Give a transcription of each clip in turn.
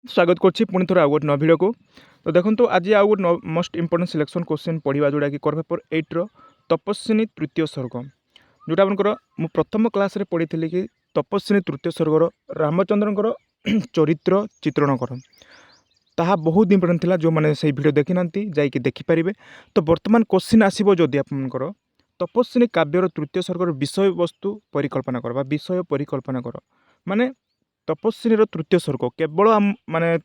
स्वागत करछि पुणी थोड़ा आउ गोटे न भिडियो को। तो देखो आज आउ गोटे मोस्ट इंपोर्टेंट सिलेक्शन क्वेश्चन पढ़ा जोटा कि कर पेपर 8 तपस्विनी तृतीय सर्ग जोटा आपंकर मु प्रथम क्लास रे पढ़ी कि तपस्विनी तृतीय सर्गर रामचंद्रंकर चरित्र चित्रण कर ताहा बहुत इंपोर्टेंट थिला। जो मैंने से वीडियो देखी ना जाकि देखिपारे। तो बर्तमान क्वेश्चन आसो जदि आपंकर तपस्विनी काव्यर तृतीय सर्गर विषय वस्तु परिकल्पना कर विषय परिकल्पना कर माने तपस्विनी तृतीय सर्ग केवल माने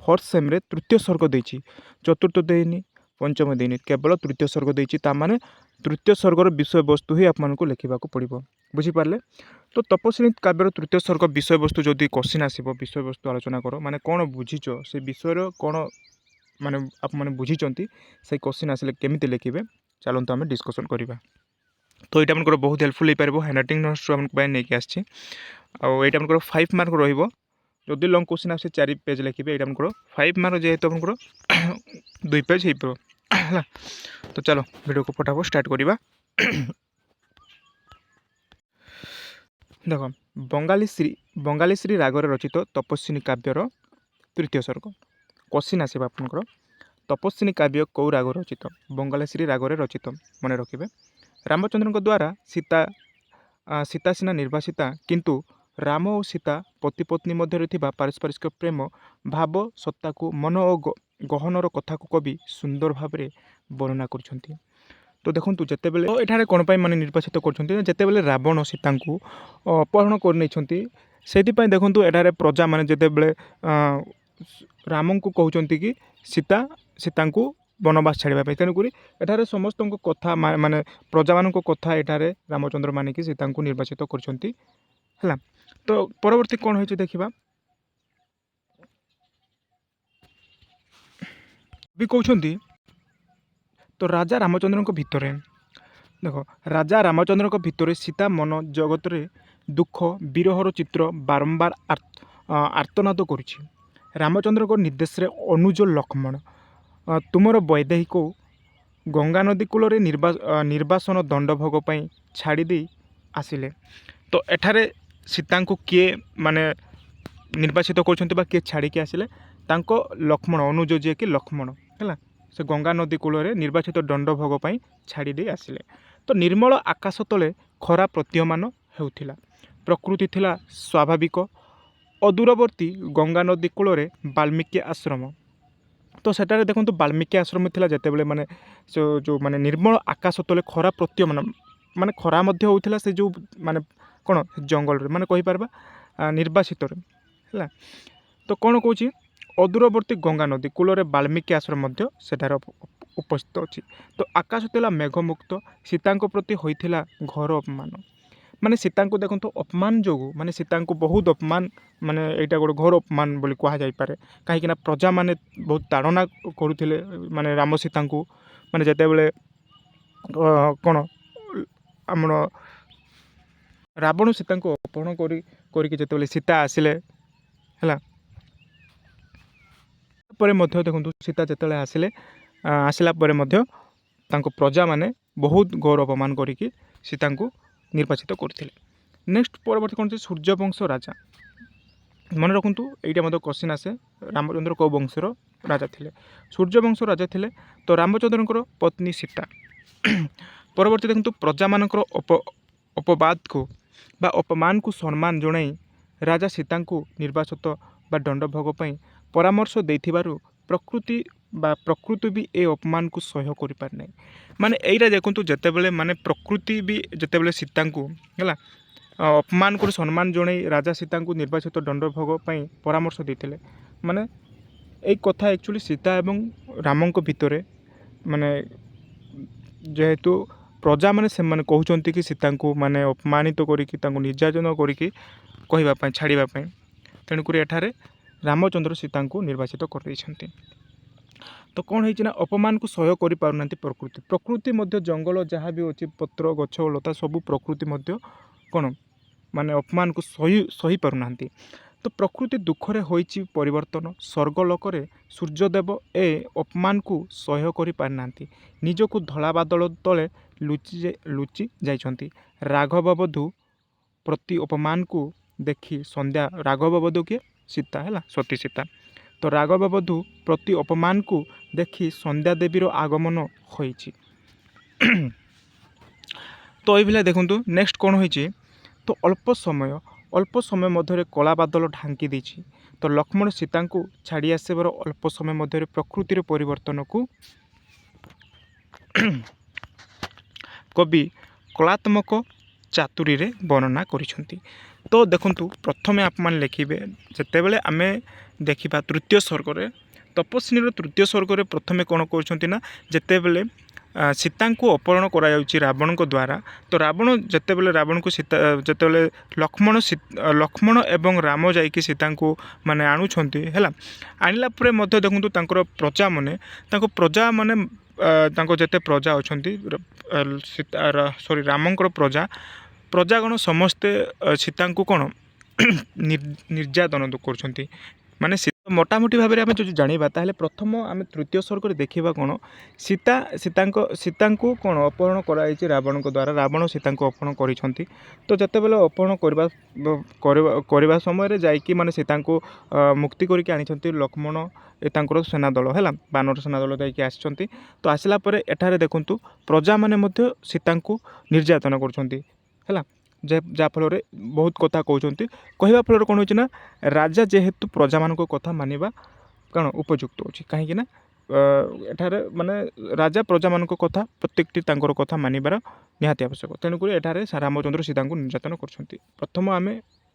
फर्स्ट सेम रे तृतीय सर्ग देछि, चतुर्थ देनी पंचम देनी, केवल तृतीय सर्ग देछि। ता माने तृतीय सर्गर विषय वस्तु ही आपको लिखा पड़ो। बुझीपारे। तो तपस्विनी काव्यर तृतीय सर्ग विषय वस्तु जदि क्वेश्चन आसो विषय वस्तु आलोचना कर माने कौन बुझीच से विषय कौन माने आप माने बुझीचंती से क्वेश्चन आसिले केमिति लिखिबे चलते आम डिस्कसन करवा। तो यहाँ आपंकर बहुत हेल्पफुल हो पार हैंडराइटिंग नोट्स नहीं आसी आईटा आपंकर 5 मार्क रही। जदि लंग क्वेश्चन आसे 4 पेज लिखे ये आपंकर 5 मार्क जेहेतु आपंकर 2 पेज हो पार। तो चलो वीडियो को फटाफट स्टार्ट करवा। देख बंगाली श्री रागर रचित तपस्विनी काव्यर तृतीय सर्ग क्वेश्चन आसवा आपंकर तपस्विनी काव्य कौ राग रचित बंगाली श्री रागर रचित मन रखिए। रामचंद्र द्वारा सीता सीना निर्वासिता किंतु राम और सीता पति पत्नी मध्य पारस्परिक प्रेम भाव सत्ता को मन और गहनर कथा को कवि सुंदर भाव वर्णना कर। तो देखो जिते बड़े ये कौन माने निर्वाचित करते रावण सीता को अपहरण कर से देखो एठारे प्रजा माने जिते बड़े राम को कहते कि सीता को वनवास छाड़ापी तेणुक एठारे समस्त कथा माने प्रजा मान कथा एठारे रामचंद्र मानिक सीता को निर्वाचित कर। तो परवर्ती कौन हो देखा भी कहते। तो राजा रामचंद्र भितर देख राजा रामचंद्र भितर सीता मन जगत रे दुख विरहर चित्र बारंबार आर्तनाद करुछि। रामचंद्र निर्देश रे अनुज लक्ष्मण तुमर वैदेहिक गंगा नदी कूल निर्वासन दंड भोग पाई छाड़ी आसिले। तो एठारे सीता को किए माने निर्वाचित कर किए छाड़ी आसिले लक्ष्मण अनुज जी कि लक्ष्मण है से गंगा नदी कूल निर्वाचित दंड भोग पाई छाड़ी आसिले। तो निर्मल आकाश तले खरा प्रतीयमान होउथिला प्रकृति थिला स्वाभाविक अदूरवर्ती गंगा नदी कूल वाल्मीकि आश्रम। तो सेटारे देखो वाल्मीकि आश्रम थिला जेते बेले माने जो माने निर्मल आकाश तले खरा प्रतीयमान माने खरा मध्य होउथिला से जो माने कौन जंगल रे माने कहि पारबा निर्वासित है। तो कौन कौच अदूरवर्ती गंगा नदी कूल वाल्मीकि आश्रम सेठार उपस्थित अच्छी। तो आकाश थिला मेघमुक्त सीता प्रति होइथिला घर अपमान माने सीता को देखो अपमान जो माने सीता को बहुत अपमान माने यहाँ गोटे घर अपमान बोली कह जाई पारे कहीं प्रजा माने बहुत ताड़ना करुथिले माने राम सीता को माने जेते बेले कौन आमर रावण सीता को अपहरण करके जिते सीता आसिले है देखो सीता जिते आसिले आसला प्रजा माने बहुत गौर अपमान करके सीता को निर्वाचित करथिले। नेक्स्ट परवर्ती कौन सूर्यवंश राजा मन रखु यहाँ क्वेश्चन आसे रामचंद्र कौ वंशर राजा थिले सूर्यवंश राजा थिले। तो रामचंद्र पत्नी सीता परवर्ती देखो प्रजा मानकर अपवाद को बा अपमान को सम्मान जनाई राजा सीता को निर्वासित बा दंड भोग पाई परामर्श देथिबारु प्रकृति भी ए अपमान को सह्य कर पार नहीं। माने एइरा देखंतु जेते बेले माने प्रकृति भी जेते बेले सीता को है अपमान को सम्मान जनाई राजा सीता को निर्वाचित दंड भोग पाई परामर्श देथिले माने ए कथा एक्चुअली सीता एवं राम भितर माने जेहेतु प्रजा माने से माने कहउचंती कि सीता को माने अपमानित करिकि निर्यातन करिकि कहवाई छाड़ापी तेणुक एठारे रामचंद्र सीता को निर्वाचित कर। तो कौन है अपमान को सह्य कर पारना प्रकृति मध्य जंगल जहाँ भी अच्छी पत्र गछ लता सबू प्रकृति मध्य कौन माने अपमान को सही पारना। तो प्रकृति दुखरे होइछि परिवर्तन स्वर्गलोक सूर्यदेव ए अपमान को सह्य कर पारना निजको धला बादल तले लुचि जाइछंती राघव बधू प्रति अपमान को देखी संध्या राघव बधू किए ସୀତା ହେଲା, ସତୀ ସୀତା। ତ ରାଘବ ବଧୂ ପ୍ରତି ଅପମାନକୁ ଦେଖି ସନ୍ଧ୍ୟା ଦେବୀର ଆଗମନ ହୋଇଛି। ତ ଏଇଭଳିଆ ଦେଖନ୍ତୁ ନେକ୍ସଟ କ'ଣ ହୋଇଛି, ତ ଅଳ୍ପ ସମୟ ମଧ୍ୟରେ କଳା ବାଦଲ ଢାଙ୍କି ଦେଇଛି। ତ ଲକ୍ଷ୍ମଣ ସୀତାଙ୍କୁ ଛାଡ଼ି ଆସିବାର ଅଳ୍ପ ସମୟ ମଧ୍ୟରେ ପ୍ରକୃତିର ପରିବର୍ତ୍ତନକୁ କବି କଳାତ୍ମକ ଚାତୁରୀରେ ବର୍ଣ୍ଣନା କରିଛନ୍ତି। ତ ଦେଖନ୍ତୁ ପ୍ରଥମେ ଆପଣମାନେ ଲେଖିବେ, ଯେତେବେଳେ ଆମେ ଦେଖିବା ତୃତୀୟ ସ୍ୱର୍ଗରେ, ତପସ୍ୱିନୀର ତୃତୀୟ ସ୍ୱର୍ଗରେ ପ୍ରଥମେ କ'ଣ କରୁଛନ୍ତି ନା, ଯେତେବେଳେ ସୀତାଙ୍କୁ ଅପହରଣ କରାଯାଉଛି ରାବଣଙ୍କ ଦ୍ୱାରା, ତ ରାବଣ ଯେତେବେଳେ ଯେତେବେଳେ ଲକ୍ଷ୍ମଣ ଏବଂ ରାମ ଯାଇକି ସୀତାଙ୍କୁ ମାନେ ଆଣୁଛନ୍ତି ହେଲା, ଆଣିଲା ପରେ ମଧ୍ୟ ଦେଖନ୍ତୁ ତାଙ୍କର ପ୍ରଜାମାନେ ତାଙ୍କ ଯେତେ ପ୍ରଜା ଅଛନ୍ତି ରାମଙ୍କର ପ୍ରଜାଗଣ ସମସ୍ତେ ସୀତାଙ୍କୁ କ'ଣ ନିର୍ଯାତନା କରୁଛନ୍ତି। ମାନେ ମୋଟାମୋଟି ଭାବରେ ଆମେ ଯଦି ଜାଣିବା ତାହେଲେ ପ୍ରଥମ ଆମେ ତୃତୀୟ ସ୍ୱର୍ଗରେ ଦେଖିବା କ'ଣ, ସୀତାଙ୍କୁ କ'ଣ ଅପହରଣ କରାଯାଇଛି ରାବଣଙ୍କ ଦ୍ୱାରା। ରାବଣ ସୀତାଙ୍କୁ ଅପହରଣ କରିଛନ୍ତି। ତ ଯେତେବେଳେ ଅପହରଣ କରିବା ସମୟରେ ଯାଇକି ମାନେ ସୀତାଙ୍କୁ ମୁକ୍ତି କରିକି ଆଣିଛନ୍ତି ଲକ୍ଷ୍ମଣ ତାଙ୍କର ସେନା ଦଳ ହେଲା, ବାନର ସେନା ଦଳ ଯାଇକି ଆସିଛନ୍ତି। ତ ଆସିଲା ପରେ ଏଠାରେ ଦେଖନ୍ତୁ ପ୍ରଜାମାନେ ମଧ୍ୟ ସୀତାଙ୍କୁ ନିର୍ଯାତନା କରୁଛନ୍ତି ହେଲା, ଯାହାଫଳରେ ବହୁତ କଥା କହୁଛନ୍ତି। କହିବା ଫଳରେ କ'ଣ ହେଉଛି ନା, ରାଜା ଯେହେତୁ ପ୍ରଜାମାନଙ୍କ କଥା ମାନିବା କ'ଣ ଉପଯୁକ୍ତ ଅଛି, କାହିଁକି ନା ଏଠାରେ ମାନେ ରାଜା ପ୍ରଜାମାନଙ୍କ କଥା ପ୍ରତ୍ୟେକଟି ତାଙ୍କର କଥା ମାନିବାର ନିହାତି ଆବଶ୍ୟକ। ତେଣୁକରି ଏଠାରେ ରାମଚନ୍ଦ୍ର ସୀତାଙ୍କୁ ନିର୍ଯାତନା କରୁଛନ୍ତି। ପ୍ରଥମ ଆମେ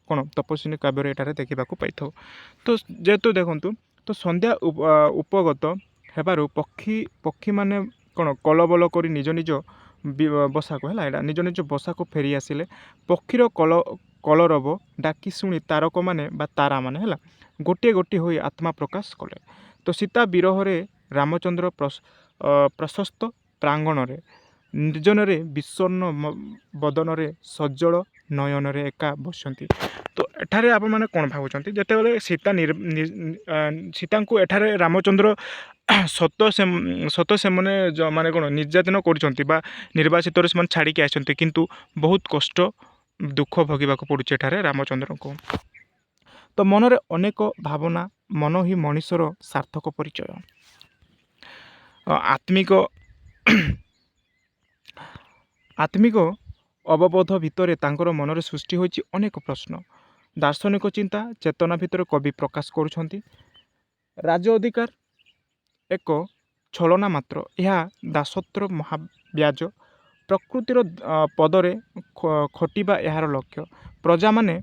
କ'ଣ ତପସ୍ୱିନୀ କାବ୍ୟରେ ଏଠାରେ ଦେଖିବାକୁ ପାଇଥାଉ। ତ ଯେହେତୁ ଦେଖନ୍ତୁ, ତ ସନ୍ଧ୍ୟା ଉପଗତ ହେବାରୁ ପକ୍ଷୀମାନେ କ'ଣ କଲବଲ କରି ନିଜ ବସାକୁ ହେଲା, ଏଇଟା ନିଜ ବସାକୁ ଫେରି ଆସିଲେ। ପକ୍ଷୀର କଲରବ ଡାକି ଶୁଣି ତାରକମାନେ ବା ତାରାମାନେ ହେଲା ଗୋଟିଏ ହୋଇ ଆତ୍ମା ପ୍ରକାଶ କଲେ। ତ ସୀତା ବିରହରେ ରାମଚନ୍ଦ୍ର ପ୍ରଶସ୍ତ ପ୍ରାଙ୍ଗଣରେ ନିର୍ଜନରେ ବିଷଣ୍ଣ ବଦନରେ ସଜ୍ଜଳ ନୟନରେ ଏକା ବସନ୍ତି। ତ ଏଠାରେ ଆପଣମାନେ କ'ଣ ଭାବୁଛନ୍ତି, ଯେତେବେଳେ ସୀତାଙ୍କୁ ଏଠାରେ ରାମଚନ୍ଦ୍ର ସତ ସେମାନେ ମାନେ କ'ଣ ନିର୍ଯାତନା କରୁଛନ୍ତି ବା ନିର୍ବାସିତରେ ସେମାନେ ଛାଡ଼ିକି ଆସିଛନ୍ତି, କିନ୍ତୁ ବହୁତ କଷ୍ଟ ଦୁଃଖ ଭୋଗିବାକୁ ପଡ଼ୁଛି ଏଠାରେ ରାମଚନ୍ଦ୍ରଙ୍କୁ। ତ ମନରେ ଅନେକ ଭାବନା, ମନ ହିଁ ମଣିଷର ସାର୍ଥକ ପରିଚୟ। ଆତ୍ମିକ ଅବବୋଧ ଭିତରେ ତାଙ୍କର ମନରେ ସୃଷ୍ଟି ହୋଇଛି ଅନେକ ପ୍ରଶ୍ନ। ଦାର୍ଶନିକ ଚିନ୍ତା ଚେତନା ଭିତରେ କବି ପ୍ରକାଶ କରୁଛନ୍ତି। ରାଜ ଅଧିକାର ଏକ ଛଳନା ମାତ୍ର, ଏହା ଦାସତ୍ୱର ମହାବ୍ୟାଜ। ପ୍ରକୃତିର ପଦରେ ଖଟିବା ଏହାର ଲକ୍ଷ୍ୟ। ପ୍ରଜାମାନେ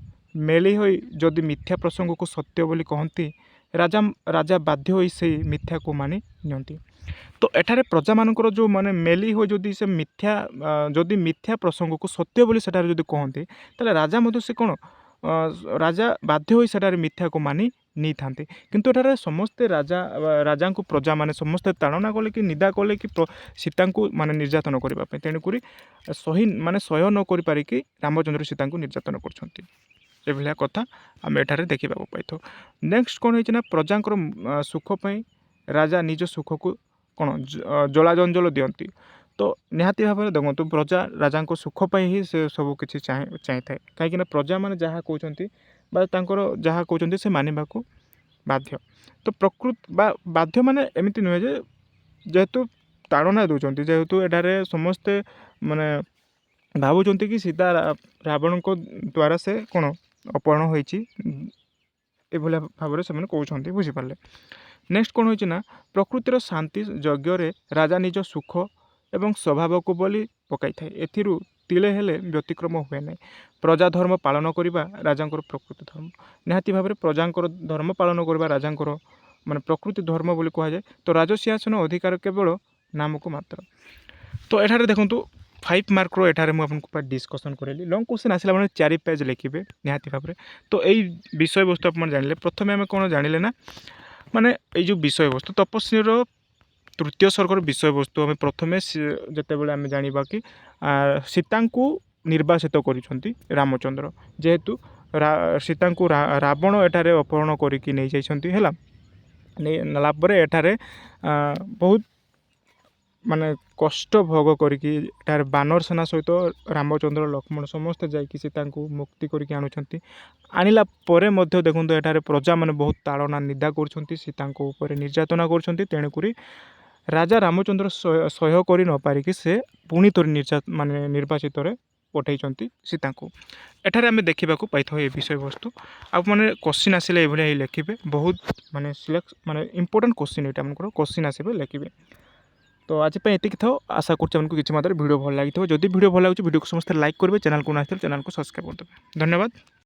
ମେଳି ହୋଇ ଯଦି ମିଥ୍ୟା ପ୍ରସଙ୍ଗକୁ ସତ୍ୟ ବୋଲି କହନ୍ତି, ରାଜା ବାଧ୍ୟ ହୋଇ ସେହି ମିଥ୍ୟାକୁ ମାନି ନିଅନ୍ତି। ତ ଏଠାରେ ପ୍ରଜାମାନଙ୍କର ଯେଉଁ ମାନେ ମେଲି ହୋଇ ଯଦି ସେ ମିଥ୍ୟା ପ୍ରସଙ୍ଗକୁ ସତ୍ୟ ବୋଲି ସେଠାରେ ଯଦି କହନ୍ତି, ତାହେଲେ ରାଜା ମଧ୍ୟ ସେ କ'ଣ ରାଜା ବାଧ୍ୟ ହୋଇ ସେଠାରେ ମିଥ୍ୟାକୁ ମାନି ନେଇଥାନ୍ତି। କିନ୍ତୁ ଏଠାରେ ସମସ୍ତେ ରାଜାଙ୍କୁ ପ୍ରଜାମାନେ ସମସ୍ତେ ତାଡ଼ନା କଲେ କି ନିନ୍ଦା କଲେ କି ସୀତାଙ୍କୁ ମାନେ ନିର୍ଯାତନା କରିବା ପାଇଁ, ତେଣୁକରି ସହ୍ୟ ନ କରିପାରିକି ରାମଚନ୍ଦ୍ର ସୀତାଙ୍କୁ ନିର୍ଯାତନା କରୁଛନ୍ତି। ଏଭଳିଆ କଥା ଆମେ ଏଠାରେ ଦେଖିବାକୁ ପାଇଥାଉ। ନେକ୍ସଟ କ'ଣ ହେଇଛି ନା, ପ୍ରଜାଙ୍କର ସୁଖ ପାଇଁ ରାଜା ନିଜ ସୁଖକୁ କ'ଣ ଜଳାଜଞ୍ଜଳ ଦିଅନ୍ତି। ତ ନିହାତି ଭାବରେ ଦେଖନ୍ତୁ, ପ୍ରଜା ରାଜାଙ୍କ ସୁଖ ପାଇଁ ହିଁ ସେ ସବୁ କିଛି ଚାହିଁଥାଏ, କାହିଁକିନା ପ୍ରଜାମାନେ ଯାହା କହୁଛନ୍ତି ବା ତାଙ୍କର ଯାହା କହୁଛନ୍ତି ସେ ମାନିବାକୁ ବାଧ୍ୟ। ତ ବାଧ୍ୟ ମାନେ ଏମିତି ନୁହେଁ ଯେ ଯେହେତୁ ତାଡ଼ନା ଦେଉଛନ୍ତି, ଯେହେତୁ ଏଠାରେ ସମସ୍ତେ ମାନେ ଭାବୁଛନ୍ତି କି ସୀତା ରାବଣଙ୍କ ଦ୍ୱାରା ସେ କ'ଣ ଅପହରଣ ହୋଇଛି, ଏଭଳିଆ ଭାବରେ ସେମାନେ କହୁଛନ୍ତି, ବୁଝିପାରିଲେ। ନେକ୍ସଟ କ'ଣ ହୋଇଛି ନା, ପ୍ରକୃତିର ଶାନ୍ତି ଯଜ୍ଞରେ ରାଜା ନିଜ ସୁଖ ଏବଂ ସ୍ୱଭାବକୁ ବୋଲି ପକାଇଥାଏ। ଏଥିରୁ ତିଳେ ହେଲେ ବ୍ୟତିକ୍ରମ ହୁଏ ନାହିଁ। ପ୍ରଜା ଧର୍ମ ପାଳନ କରିବା ରାଜାଙ୍କର ପ୍ରକୃତି ଧର୍ମ। ନିହାତି ଭାବରେ ପ୍ରଜାଙ୍କର ଧର୍ମ ପାଳନ କରିବା ରାଜାଙ୍କର ମାନେ ପ୍ରକୃତି ଧର୍ମ ବୋଲି କୁହାଯାଏ। ତ ରାଜସିଂହାସନ ଅଧିକାର କେବଳ ନାମକୁ ମାତ୍ର। ତ ଏଠାରେ ଦେଖନ୍ତୁ 5 ମାର୍କର ଏଠାରେ ମୁଁ ଆପଣଙ୍କୁ ଡିସ୍କସନ୍ କରେଇଲି। ଲଙ୍ଗ୍ କ୍ୱେଶ୍ଚନ୍ ଆସିଲା ମାନେ 4 ପେଜ୍ ଲେଖିବେ ନିହାତି ଭାବରେ। ତ ଏଇ ବିଷୟବସ୍ତୁ ଆପଣ ଜାଣିଲେ। ପ୍ରଥମେ ଆମେ କ'ଣ ଜାଣିଲେ ନା, ମାନେ ଏଇ ଯେଉଁ ବିଷୟବସ୍ତୁ ତପସ୍ୱୀର ତୃତୀୟ ସ୍ୱର୍ଗର ବିଷୟବସ୍ତୁ ଆମେ ପ୍ରଥମେ ଯେତେବେଳେ ଆମେ ଜାଣିବା କି ସୀତାଙ୍କୁ ନିର୍ବାସିତ କରିଛନ୍ତି ରାମଚନ୍ଦ୍ର, ଯେହେତୁ ସୀତାଙ୍କୁ ରାବଣ ଏଠାରେ ଅପହରଣ କରିକି ନେଇଯାଇଛନ୍ତି ହେଲା। ନେଲା ପରେ ଏଠାରେ ବହୁତ ମାନେ କଷ୍ଟ ଭୋଗ କରିକି ଏଠାରେ ବାନର ସେନା ସହିତ ରାମଚନ୍ଦ୍ର ଲକ୍ଷ୍ମଣ ସମସ୍ତେ ଯାଇକି ସୀତାଙ୍କୁ ମୁକ୍ତି କରିକି ଆଣୁଛନ୍ତି। ଆଣିଲା ପରେ ମଧ୍ୟ ଦେଖନ୍ତୁ ଏଠାରେ ପ୍ରଜାମାନେ ବହୁତ ତାଳନା ନିନ୍ଦା କରୁଛନ୍ତି, ସୀତାଙ୍କ ଉପରେ ନିର୍ଯାତନା କରୁଛନ୍ତି। ତେଣୁକରି ରାଜା ରାମଚନ୍ଦ୍ର ସହ୍ୟ କରି ନ ପାରିକି ସେ ପୁଣି ଥରେ ନିର୍ବାଚିତରେ ପଠାଇଛନ୍ତି ସୀତାଙ୍କୁ। ଏଠାରେ ଆମେ ଦେଖିବାକୁ ପାଇଥାଉ ଏ ବିଷୟବସ୍ତୁ। ଆଉ ମାନେ କୋଶ୍ଚିନ୍ ଆସିଲେ ଏଇଭଳିଆ ହିଁ ଲେଖିବେ, ବହୁତ ଇମ୍ପୋର୍ଟାଣ୍ଟ କୋଶ୍ଚିନ୍ ଏଇଟା ଆପଣଙ୍କର କୋଶ୍ଚିନ୍ ଆସିବେ ଲେଖିବେ। ତ ଆଜି ପାଇଁ ଏତିକି ଥାଉ। ଆଶା କରୁଛି ଆପଣଙ୍କୁ କିଛି ମାତ୍ରାରେ ଭିଡ଼ିଓ ଭଲ ଲାଗିଥିବ। ଯଦି ଭିଡ଼ିଓ ଭଲ ଲାଗୁଛି ଭିଡ଼ିଓକୁ ସମସ୍ତେ ଲାଇକ୍ କରିବେ, ଚ୍ୟାନେଲକୁ ନ ଆସିଥିଲେ ଚ୍ୟାନେଲକୁ ସବସ୍କ୍ରାଇବ୍ କରିଦେବେ। ଧନ୍ୟବାଦ।